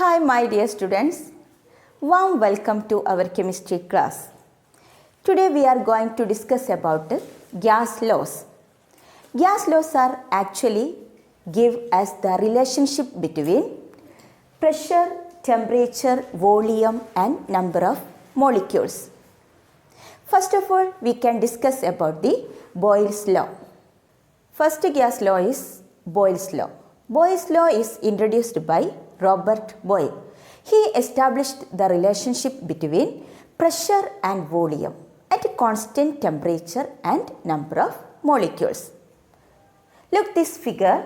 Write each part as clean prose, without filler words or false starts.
Hi, my dear students. Warm welcome to our chemistry class. Today we are going to discuss about gas laws. Gas laws are actually give us the relationship between pressure, temperature, volume and number of molecules. First of all, we can discuss about the Boyle's law. First gas law is Boyle's law. Boyle's law is introduced by Robert Boyle. He established the relationship between pressure and volume at a constant temperature and number of molecules. Look this figure,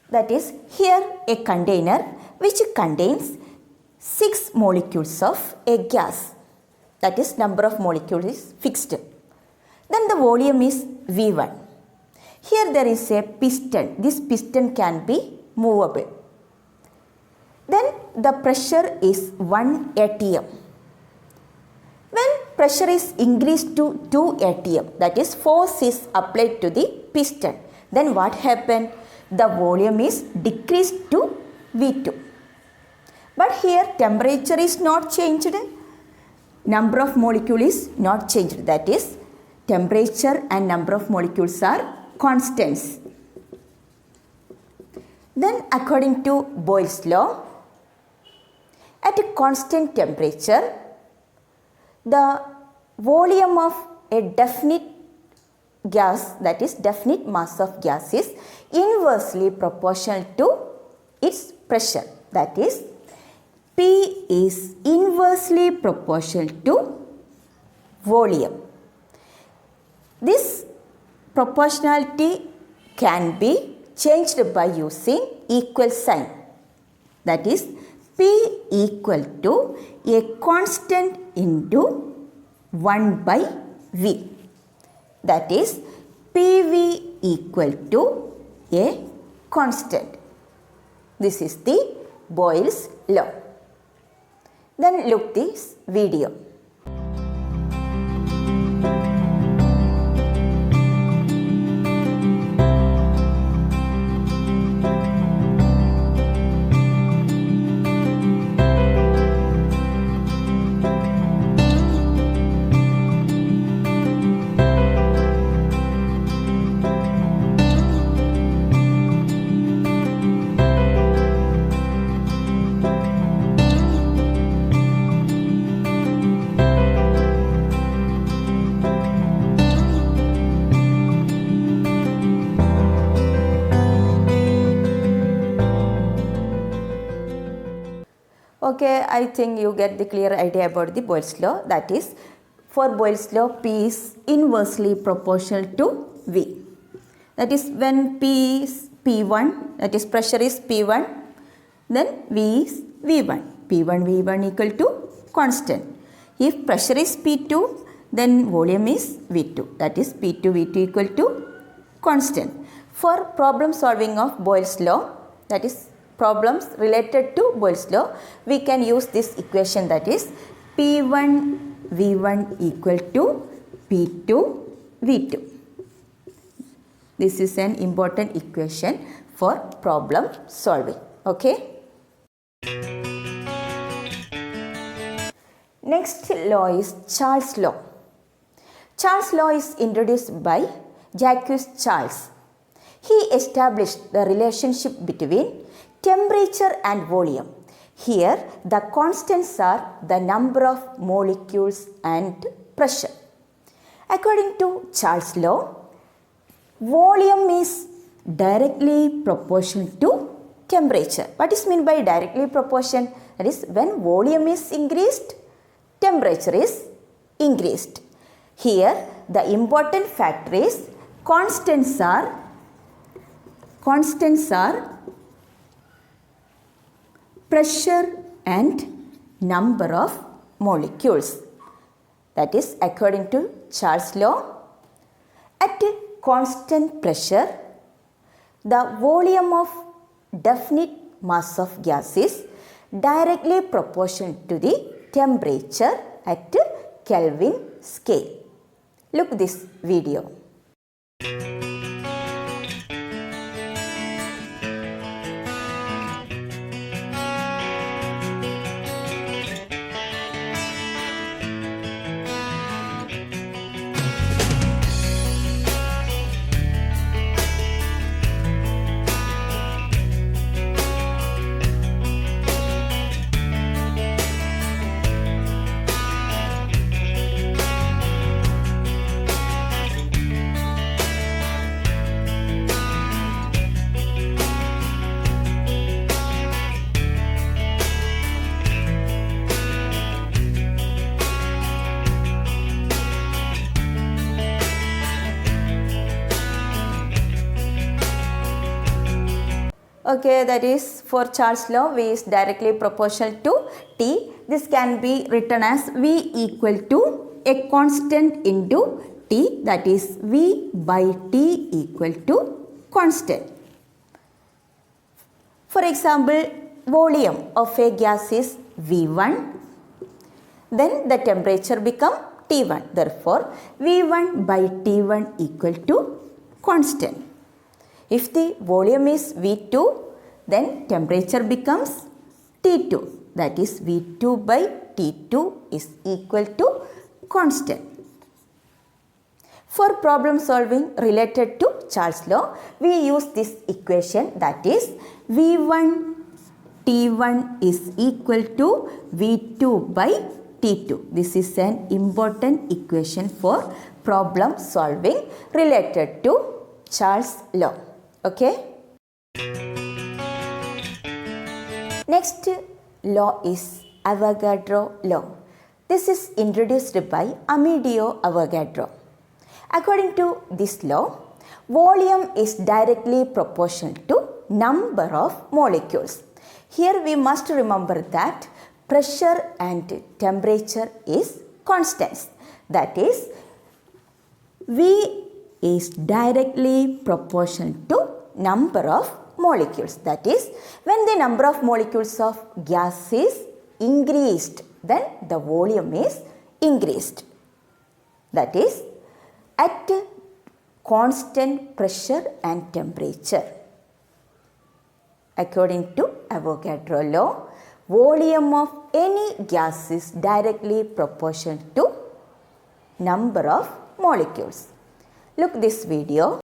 that is here a container which contains 6 molecules of a gas, that is number of molecules is fixed. Then the volume is V1. Here there is a piston. This piston can be movable. Then the pressure is 1 atm. When pressure is increased to 2 atm, that is force is applied to the piston, then what happened? The volume is decreased to V2. But here temperature is not changed. Number of molecules is not changed. That is temperature and number of molecules are constants. Then according to Boyle's law, at a constant temperature, the volume of a definite gas, that is definite mass of gas, is inversely proportional to its pressure. That is, P is inversely proportional to volume. This proportionality can be changed by using equal sign. That is, P equal to a constant into 1 by V. That is, PV equal to a constant. This is the Boyle's law. Then look this video. Okay, I think you get the clear idea about the Boyle's law. That is, for Boyle's law, P is inversely proportional to V. That is, when P is P1, that is pressure is P1, then V is V1. P1, V1 equal to constant. If pressure is P2, then volume is V2. That is, P2, V2 equal to constant. For problem solving of Boyle's law, that is, problems related to Boyle's law, we can use this equation, that is P1 V1 equal to P2 V2. This is an important equation for problem solving. Okay. Next law is Charles' law. Charles' law is introduced by Jacques Charles. He established the relationship between temperature and volume. Here the constants are the number of molecules and pressure. According to Charles' law, volume is directly proportional to temperature. What is meant by directly proportion? That is, when volume is increased, temperature is increased. Here the important factor is constants are pressure and number of molecules. That is, according to Charles' law, at a constant pressure, the volume of definite mass of gas is directly proportional to the temperature at Kelvin scale. Look this video. Okay, that is for Charles' law, V is directly proportional to T. This can be written as V equal to a constant into T, that is V by T equal to constant. For example, volume of a gas is V1, then the temperature become T1. Therefore, V1 by T1 equal to constant. If the volume is V2, then temperature becomes T2. That is V2 by T2 is equal to constant. For problem solving related to Charles' law, we use this equation, that is V1 T1 is equal to V2 by T2. This is an important equation for problem solving related to Charles' law. Okay. Next law is Avogadro law. This is introduced by Amedeo Avogadro. According to this law, volume is directly proportional to number of molecules. Here we must remember that pressure and temperature is constants. That is, V is directly proportional to number of molecules. That is, when the number of molecules of gas is increased, then the volume is increased. That is, at constant pressure and temperature. According to Avogadro law, volume of any gas is directly proportional to number of molecules. Look this video.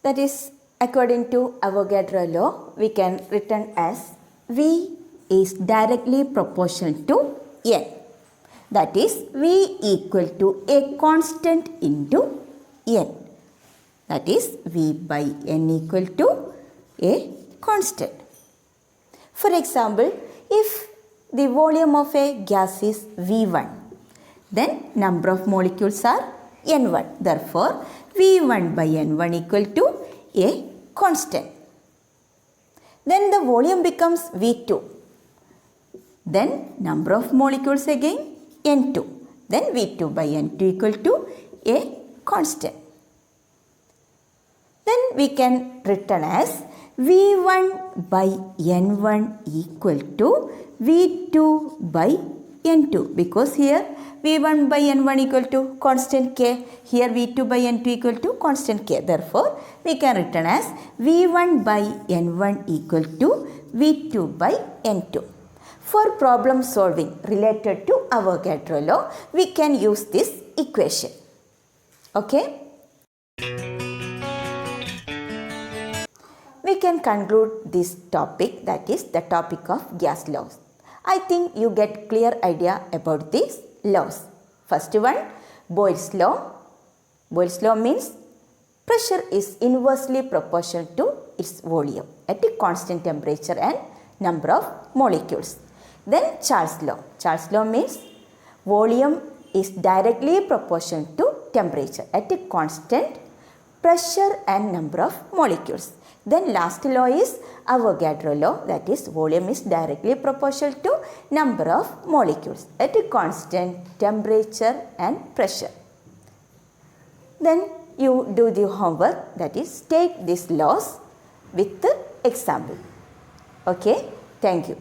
That is, according to Avogadro law, we can written as V is directly proportional to N. That is, V equal to a constant into N. That is, V by N equal to a constant. For example, if the volume of a gas is V1, then number of molecules are N1. Therefore, V1 by N1 equal to a constant. Then the volume becomes V2. Then number of molecules again N2. Then V2 by N2 equal to a constant. Then we can written as V1 by N1 equal to V2 by N2, because here V1 by N1 equal to constant K, here V2 by N2 equal to constant K. Therefore, we can written as V1 by N1 equal to V2 by N2. For problem solving related to Avogadro law, we can use this equation. Okay? We can conclude this topic, that is the topic of gas laws. I think you get clear idea about these laws. First one, Boyle's law. Boyle's law means pressure is inversely proportional to its volume at a constant temperature and number of molecules. Then Charles' law. Charles' law means volume is directly proportional to temperature at a constant pressure and number of molecules. Then last law is Avogadro law, that is volume is directly proportional to number of molecules at a constant temperature and pressure. Then you do the homework, that is state these laws with the example. Okay, thank you.